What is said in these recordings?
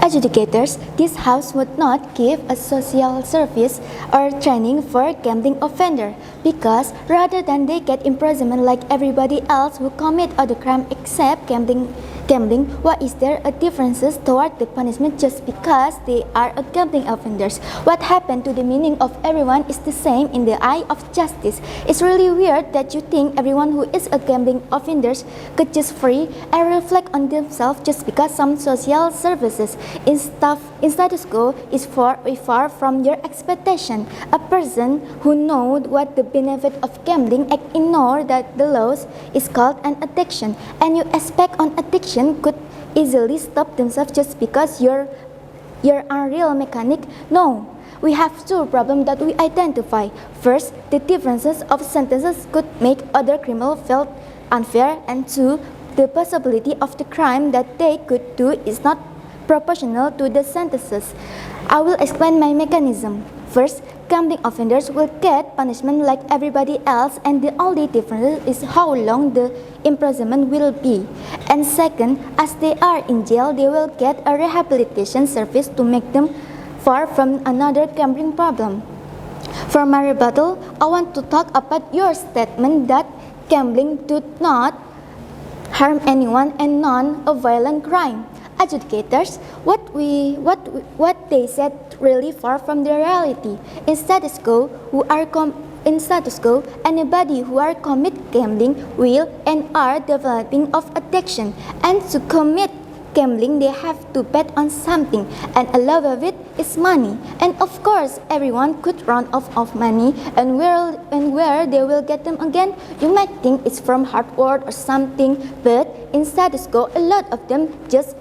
Adjudicators, this house would not give a social service or training for gambling offender because rather than they get imprisonment like everybody else who commit other crime except gambling, why is there a differences toward the punishment just because they are a gambling offenders? What happened to the meaning of everyone is the same in the eye of justice. It's really weird that you think everyone who is a gambling offenders could just free and reflect on themselves just because some social services in status quo is far from your expectation. A person who knows what the benefit of gambling and ignore that the laws is called an addiction, and you expect on addiction could easily stop themselves just because you're unreal mechanic. No, we have two problems that we identify. First, the differences of sentences could make other criminals feel unfair, and two, the possibility of the crime that they could do is not proportional to the sentences. I will explain my mechanism. First, gambling offenders will get punishment like everybody else, and the only difference is how long the imprisonment will be. And second, as they are in jail, they will get a rehabilitation service to make them far from another gambling problem. For my rebuttal, I want to talk about your statement that gambling do not harm anyone and non a violent crime. Adjudicators, what they said really far from the reality. In status quo, anybody who are commit gambling will and are developing of addiction, and to commit gambling they have to bet on something, and a lot of it is money. And of course, everyone could run off of money, and where they will get them again? You might think it's from hard work or something, but in status quo, a lot of them just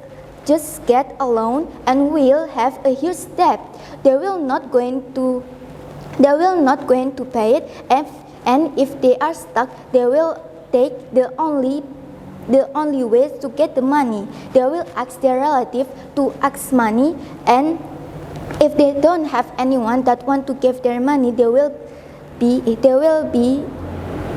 get a loan and will have a huge debt. They will not going to pay it, and if they are stuck, they will take the only way to get the money. They will ask their relative to ask money, and if they don't have anyone that want to give their money, they will be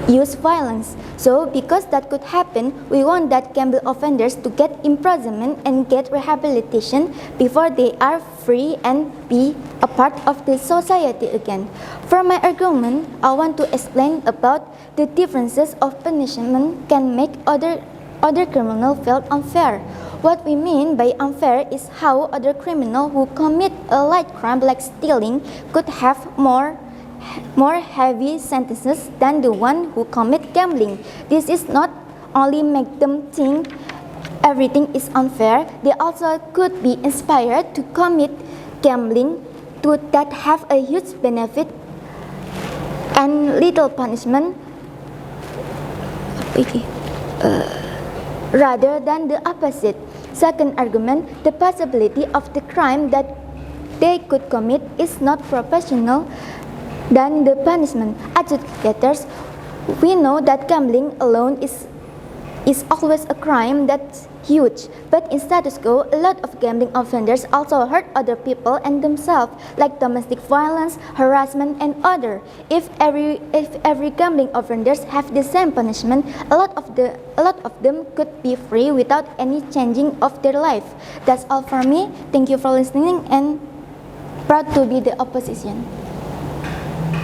use violence. So because that could happen, we want that gambling offenders to get imprisonment and get rehabilitation before they are free and be a part of the society again. For my argument, I want to explain about the differences of punishment can make other criminals feel unfair. What we mean by unfair is how other criminals who commit a light crime like stealing could have more heavy sentences than the one who commit gambling. This is not only make them think everything is unfair, they also could be inspired to commit gambling that have a huge benefit and little punishment rather than the opposite. Second argument, the possibility of the crime that they could commit is not proportional than the punishment. Adjudicators, we know that gambling alone is always a crime that's huge, but in status quo, a lot of gambling offenders also hurt other people and themselves, like domestic violence, harassment, and other. If every gambling offenders have the same punishment, a lot of them could be free without any changing of their life. That's all for me. Thank you for listening, and proud to be the opposition.